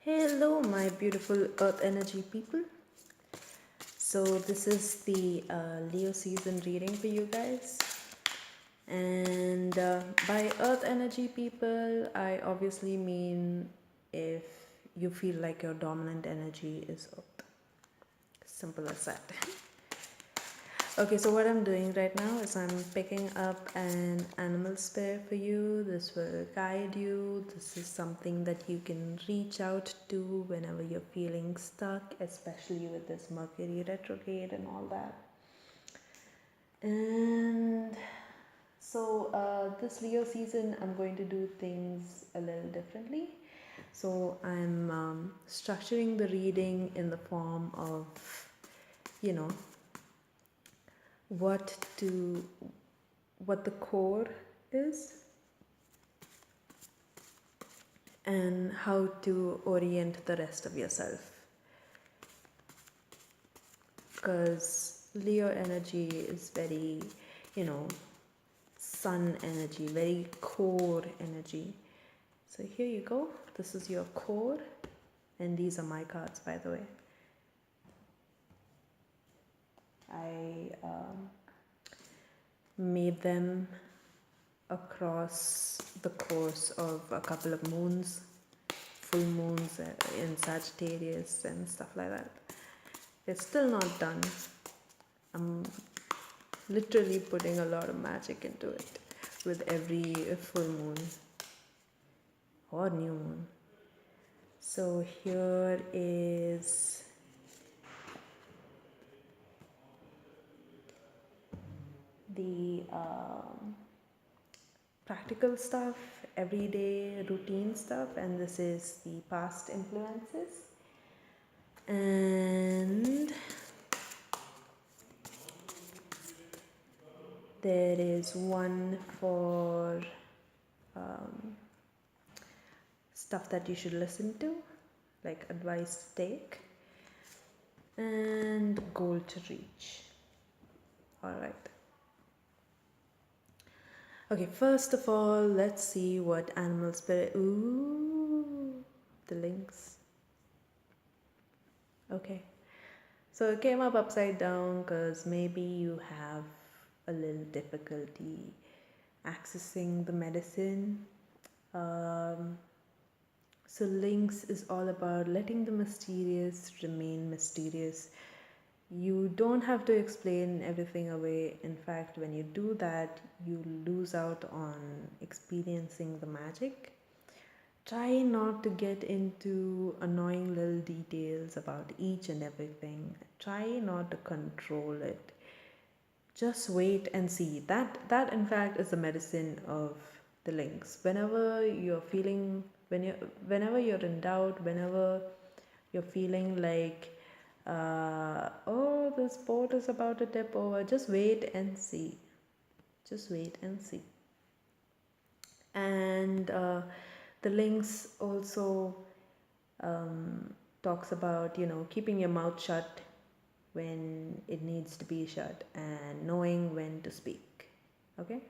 Hello, my beautiful earth energy people. So, this is the Leo season reading for you guys. And by earth energy people, I obviously mean if you feel like your dominant energy is earth. Simple as that. Okay, so what I'm doing right now is I'm picking up an animal spirit for you. This will guide you. This is something that you can reach out to whenever you're feeling stuck, especially with this Mercury retrograde and all that. And so, this Leo season, I'm going to do things a little differently. So, I'm structuring the reading in the form of, you know, what to what the core is and how to orient the rest of yourself, because Leo energy is very, you know, sun energy, very core energy. So here you go, this is your core, and these are my cards, by the way. I made them across the course of a couple of moons, full moons in Sagittarius and stuff like that. It's still not done. I'm literally putting a lot of magic into it with every full moon or new moon. So here is the practical stuff, everyday routine stuff, and this is the past influences. And there is one for stuff that you should listen to, like advice to take, and goal to reach. All right. Okay, first of all, let's see what animal spirit. Ooh, the lynx. Okay, so it came up upside down because maybe you have a little difficulty accessing the medicine. So, lynx is all about letting the mysterious remain mysterious. You don't have to explain everything away. In fact, when you do that, you lose out on experiencing the magic. Try not to get into annoying little details about each and everything. Try not to control it. Just wait and see. That in fact is the medicine of the lynx. Whenever you're in doubt, whenever you're feeling like oh, this boat is about to tip over, just wait and see. Just wait and see. And the lynx also talks about, keeping your mouth shut when it needs to be shut and knowing when to speak. Okay,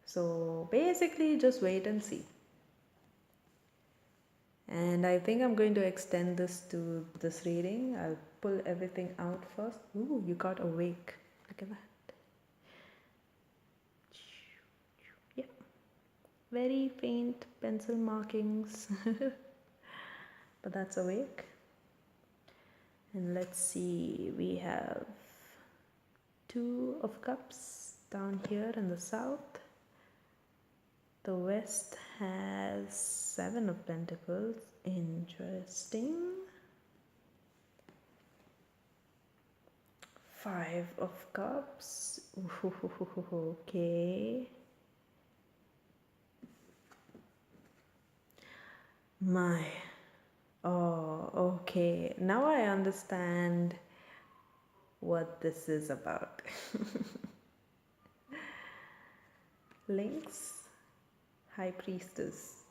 so basically just wait and see. And I think I'm going to extend this to this reading. I'll pull everything out first. Ooh, you got awake. Look at that. Yeah, very faint pencil markings, but that's awake. And let's see, we have 2 of cups down here in the south. The west has 7 of pentacles. Interesting. 5 of cups. Okay. My. Oh, okay. Now I understand what this is about. Lynx, High Priestess.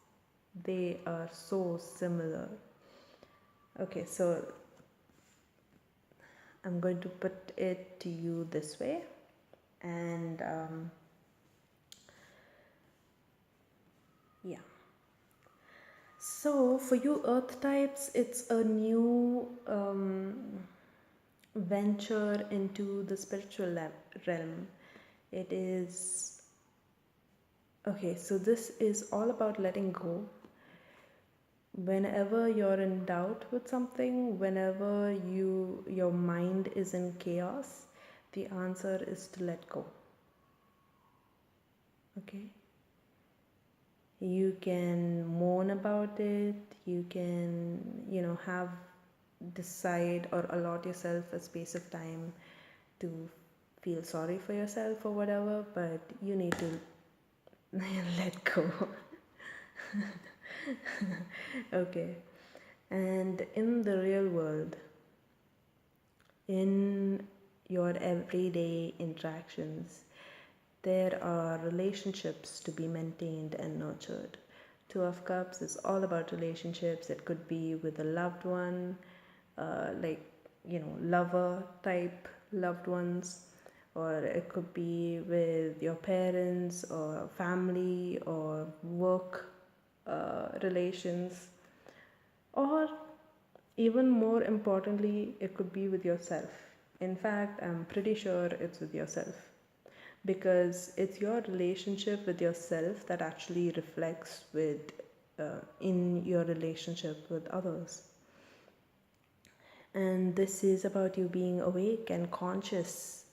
They are so similar. Okay, so I'm going to put it to you this way, and yeah. So, for you earth types, it's a new venture into the spiritual realm. It is okay, so this is all about letting go. Whenever you're in doubt with something, whenever your mind is in chaos, the answer is to let go. Okay? You can mourn about it, you can, have decide or allot yourself a space of time to feel sorry for yourself or whatever, but you need to let go. Okay. And in the real world, in your everyday interactions, there are relationships to be maintained and nurtured. Two of Cups is all about relationships. It could be with a loved one, like, lover type loved ones, or it could be with your parents or family or work relations, or even more importantly, it could be with yourself. In fact, I'm pretty sure it's with yourself, because it's your relationship with yourself that actually reflects in your relationship with others. And this is about you being awake and conscious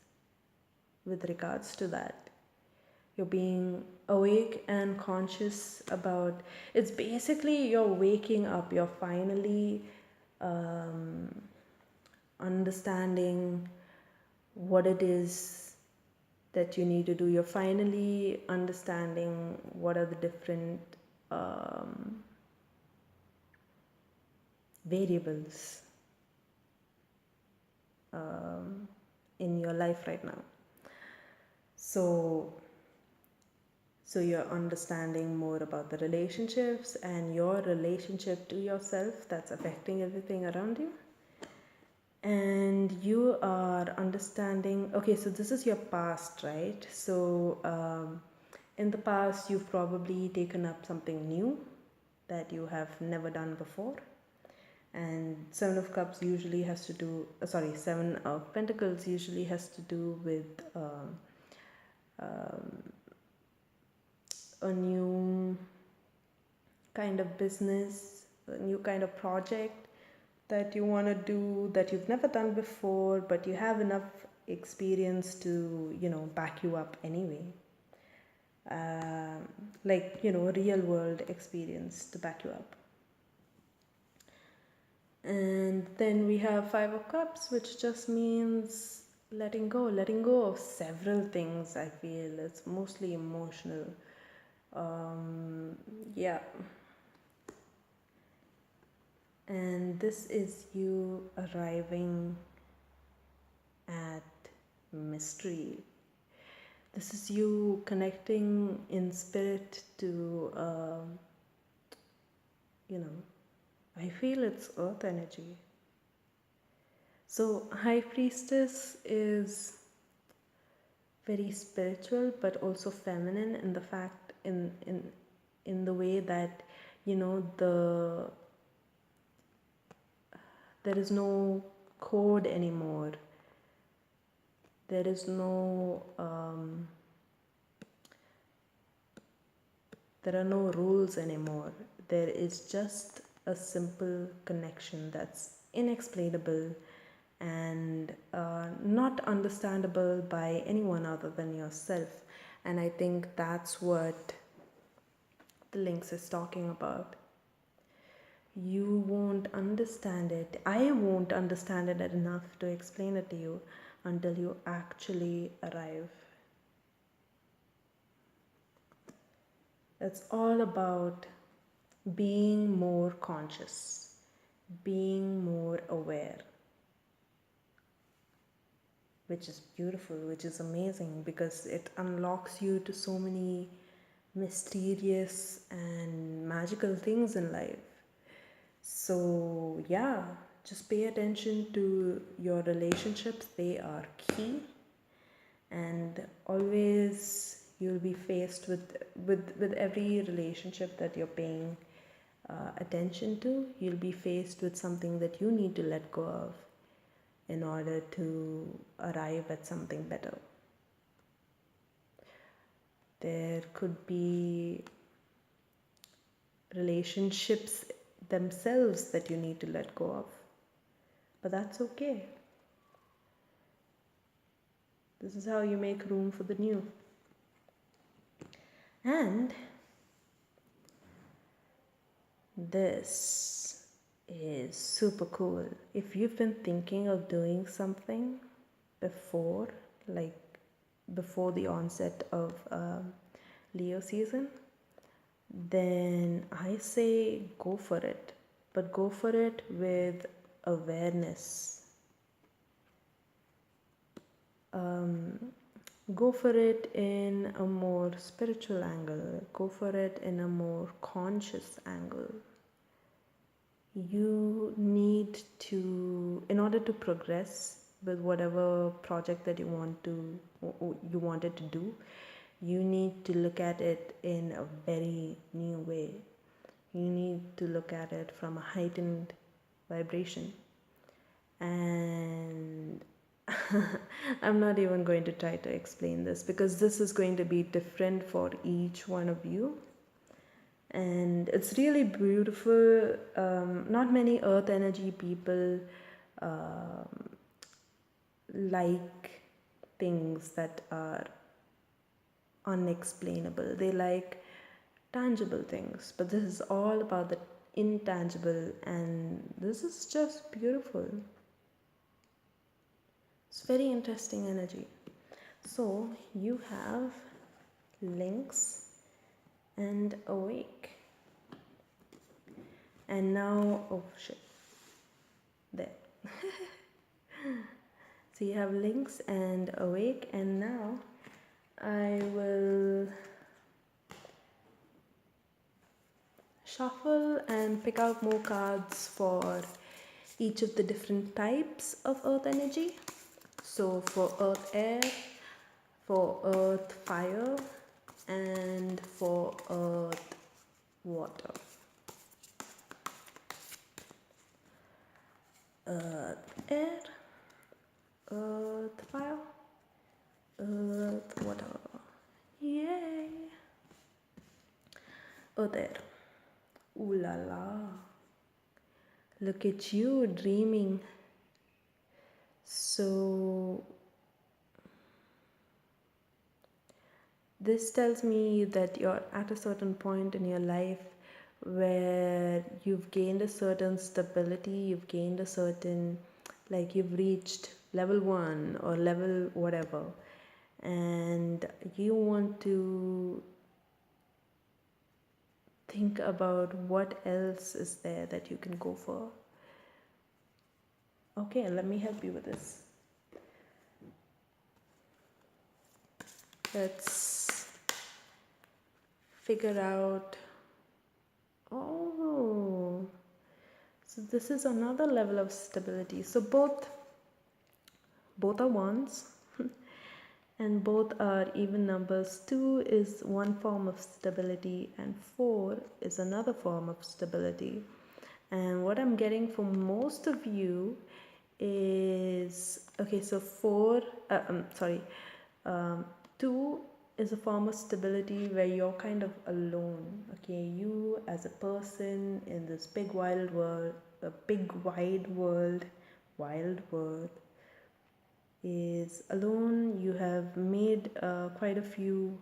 with regards to that. You're being awake and conscious about, it's basically you're waking up, you're finally understanding what it is that you need to do. You're finally understanding what are the different variables in your life right now. So you're understanding more about the relationships and your relationship to yourself that's affecting everything around you. And you are understanding, okay, so this is your past, right? So in the past, you've probably taken up something new that you have never done before. And Seven of Cups usually has to do, Seven of Pentacles usually has to do with a new kind of business, a new kind of project that you want to do that you've never done before, but you have enough experience to, back you up anyway. Like, real world experience to back you up. And then we have Five of Cups, which just means letting go of several things. I feel it's mostly emotional. Yeah. And this is you arriving at mystery. This is you connecting in spirit to, I feel it's earth energy. So High Priestess is very spiritual, but also feminine in the fact, in the way that, there is no code anymore. There is no there are no rules anymore. There is just a simple connection that's inexplainable and not understandable by anyone other than yourself. And I think that's what the Lynx is talking about. You won't understand it. I won't understand it enough to explain it to you until you actually arrive. It's all about being more conscious, being more aware, which is beautiful, which is amazing, because it unlocks you to so many mysterious and magical things in life. So yeah, just pay attention to your relationships. They are key, and always you'll be faced with every relationship that you're paying attention to, you'll be faced with something that you need to let go of in order to arrive at something better. There could be relationships themselves that you need to let go of, but that's okay. This is how you make room for the new. And this is super cool. If you've been thinking of doing something before, like before the onset of Leo season, then I say go for it. But go for it with awareness. Go for it in a more spiritual angle. Go for it in a more conscious angle. You need to, in order to progress with whatever project that you wanted to do, you need to look at it in a very new way. You need to look at it from a heightened vibration. And I'm not even going to try to explain this, because this is going to be different for each one of you. And it's really beautiful. Not many earth energy people like things that are unexplainable. They like tangible things, but this is all about the intangible, and this is just beautiful. It's very interesting energy. So you have Lynx and Awake. And now, oh shit, there. So you have Lynx and Awake, and now I will shuffle and pick out more cards for each of the different types of earth energy. So for earth air, for earth fire, and for earth water. Earth air, earth fire, earth water. Yay! Earth air. Ooh la la. Look at you dreaming. So this tells me that you're at a certain point in your life where you've gained a certain stability, you've gained a certain, like you've reached level 1 or level whatever, and you want to think about what else is there that you can go for. Okay, let me help you with this. Let's figure out. Oh, so this is another level of stability. So both are ones and both are even numbers. 2 is one form of stability and 4 is another form of stability. And what I'm getting from most of you is, okay, so 2 is a form of stability where you're kind of alone. Okay, you as a person in this big wild world, a big wide world, wild world, is alone. You have made quite a few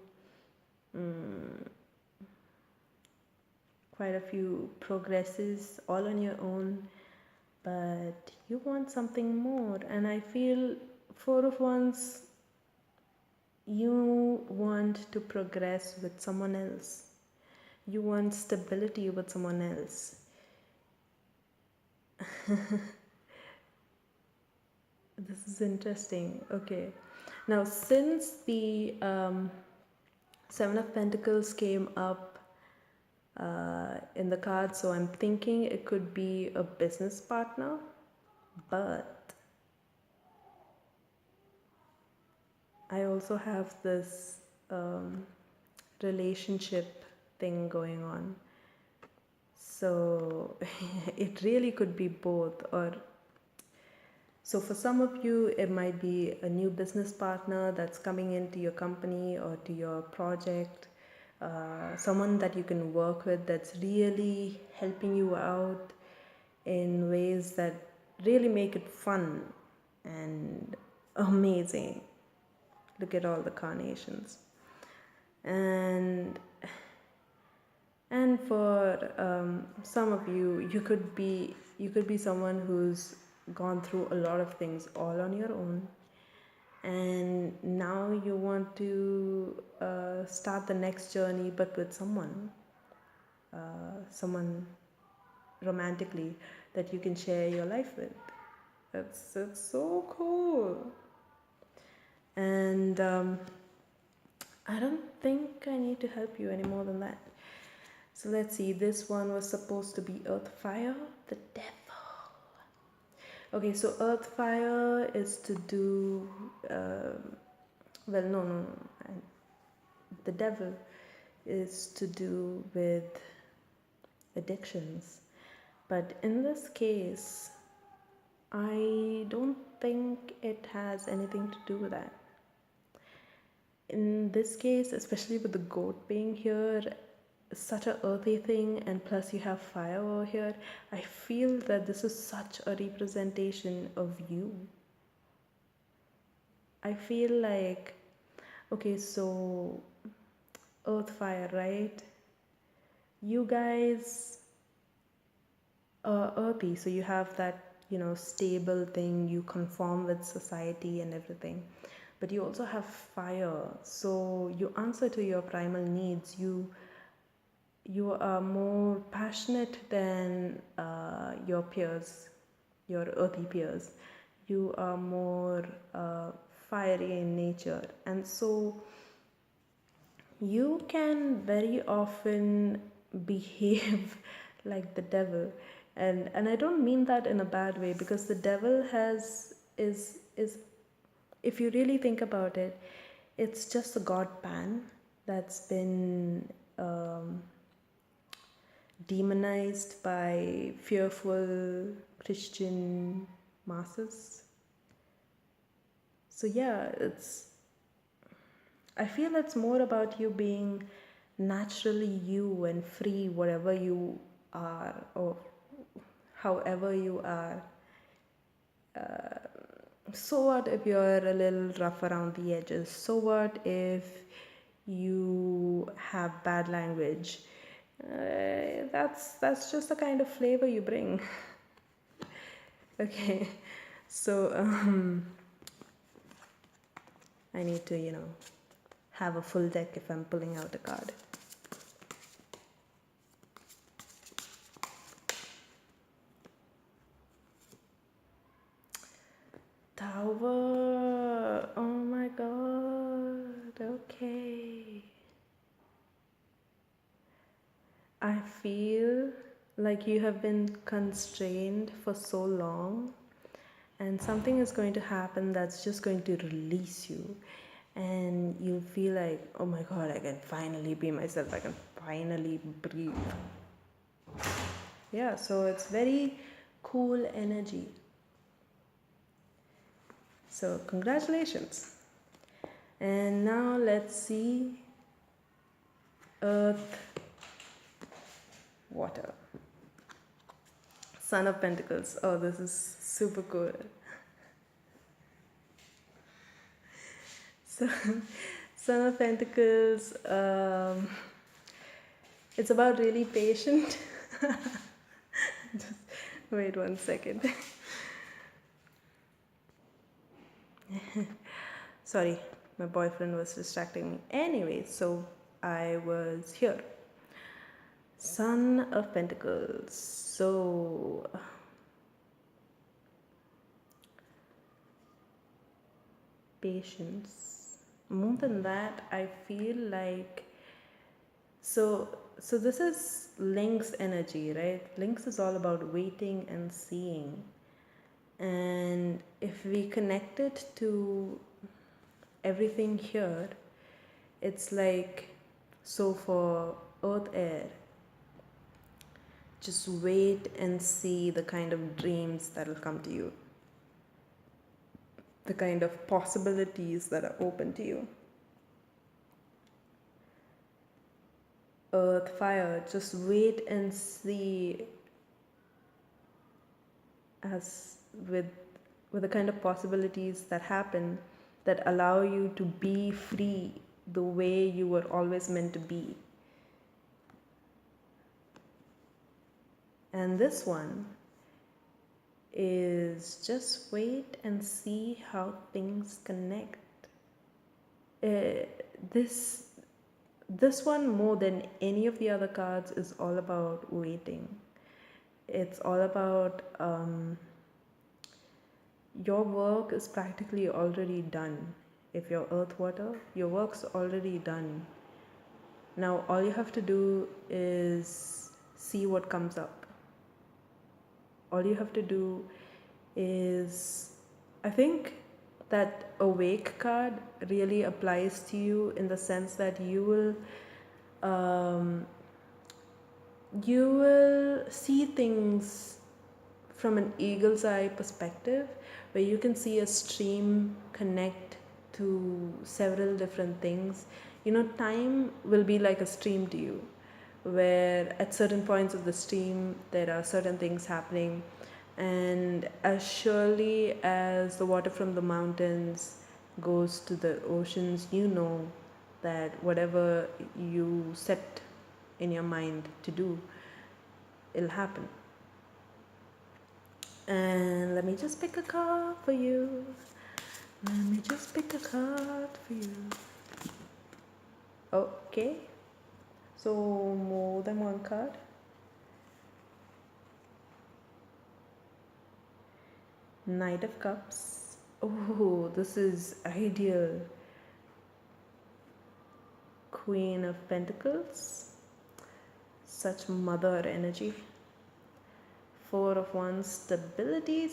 progresses all on your own, but you want something more. And I feel 4 of Wands, you want to progress with someone else. You want stability with someone else. This is interesting. Okay, now since the 7 of Pentacles came up in the card, so I'm thinking it could be a business partner, but I also have this relationship thing going on. So it really could be both. Or so for some of you, it might be a new business partner that's coming into your company or to your project, someone that you can work with that's really helping you out in ways that really make it fun and amazing. Look at all the carnations. And for some of you, you could be someone who's gone through a lot of things all on your own, and now you want to start the next journey, but with someone romantically that you can share your life with. That's so cool. And I don't think I need to help you any more than that. So let's see, this one was supposed to be Earth Fire, the devil. Okay, so Earth Fire is to do, well, no. The devil is to do with addictions. But in this case, I don't think it has anything to do with that. In this case, especially with the goat being here, such a earthy thing, and plus you have fire over here, I feel that this is such a representation of you. I feel like, okay, so earth fire, right? You guys are earthy, so you have that, stable thing, you conform with society and everything, but you also have fire, so you answer to your primal needs. You are more passionate than your peers, your earthy peers. You are more fiery in nature, and so you can very often behave like the devil. And I don't mean that in a bad way, because the devil is if you really think about it, it's just a god Pan that's been demonized by fearful Christian masses. So yeah, I feel it's more about you being naturally you and free, whatever you are, or however you are. So what if you're a little rough around the edges? So what if you have bad language? That's just the kind of flavor you bring. Okay, so I need to, have a full deck if I'm pulling out a card. Tower. Oh my god. Okay. I feel like you have been constrained for so long, and something is going to happen that's just going to release you, and you feel like, oh my god, I can finally be myself, I can finally breathe. Yeah, so it's very cool energy. So congratulations. And now let's see Earth, Water, Son of Pentacles. Oh, this is super cool. So Son of Pentacles, it's about really patient. Just wait 1 second. Sorry, my boyfriend was distracting me. Anyway, so I was here. Son of Pentacles. So patience. More than that, I feel like so this is Lynx energy, right? Lynx is all about waiting and seeing. And if we connect it to everything here, it's like, so for earth air, just wait and see the kind of dreams that'll come to you, the kind of possibilities that are open to you. Earth, fire, just wait and see as with the kind of possibilities that happen that allow you to be free the way you were always meant to be. And this one is just wait and see how things connect. This one, more than any of the other cards, is all about waiting. It's all about your work is practically already done. If you're earth water, your work's already done. Now all you have to do is see what comes up. All you have to do is, I think that awake card really applies to you in the sense that you will see things from an eagle's eye perspective, where you can see a stream connect to several different things. Time will be like a stream to you, where at certain points of the stream there are certain things happening, and as surely as the water from the mountains goes to the oceans, that whatever you set in your mind to do, it'll happen. And let me just pick a card for you. Let me just pick a card for you. Okay. So more than one card. Knight of Cups. Oh, this is ideal. Queen of Pentacles. Such mother energy. Four of Wands. Stability.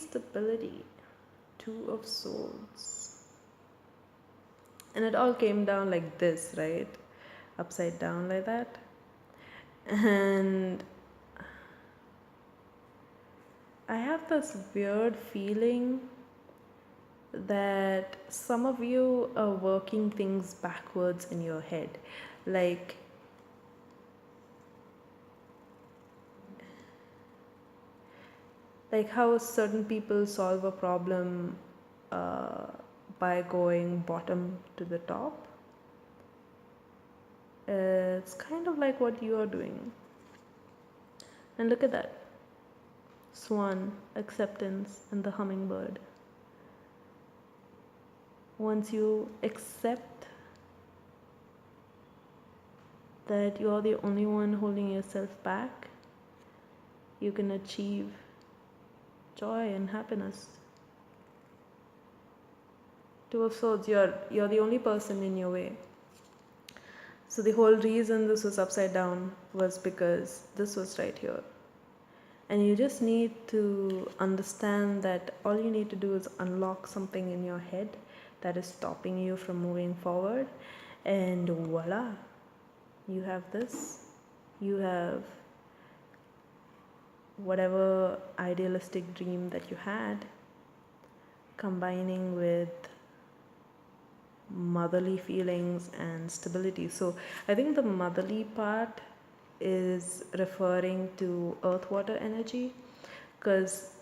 Two of Swords. And it all came down like this, right? Upside down like that. And I have this weird feeling that some of you are working things backwards in your head. Like how certain people solve a problem by going bottom to the top. It's kind of like what you are doing. And look at that. Swan, acceptance, and the hummingbird. Once you accept that you're the only one holding yourself back, you can achieve joy and happiness. Two of Swords, you're the only person in your way. So the whole reason this was upside down was because this was right here. And you just need to understand that all you need to do is unlock something in your head that is stopping you from moving forward. And voila, you have this. You have whatever idealistic dream that you had, combining with motherly feelings and stability. So I think the motherly part is referring to earth water energy, because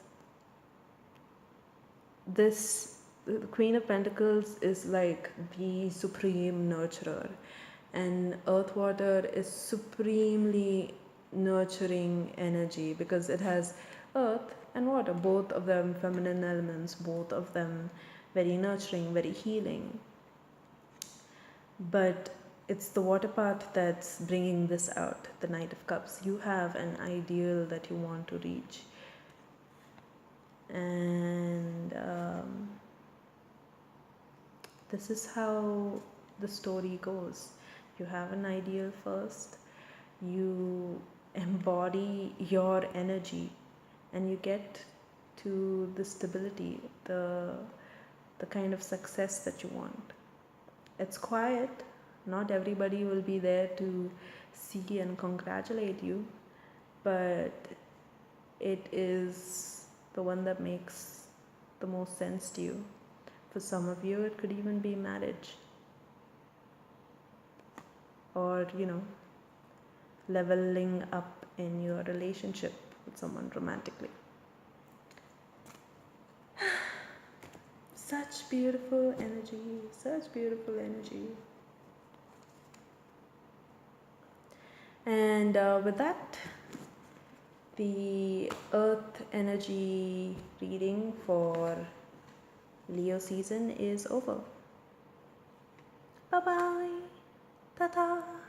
this Queen of Pentacles is like the supreme nurturer, and earth water is supremely nurturing energy because it has earth and water, both of them feminine elements, both of them very nurturing, very healing. But it's the water part that's bringing this out, the Knight of Cups. You have an ideal that you want to reach, and this is how the story goes. You have an ideal first, you embody your energy, and you get to the stability, the kind of success that you want. It's quiet. Not everybody will be there to see and congratulate you, but it is the one that makes the most sense to you. For some of you, it could even be marriage, or leveling up in your relationship with someone romantically. Such beautiful energy, such beautiful energy. And with that, the earth energy reading for Leo season is over. Bye bye. Ta ta.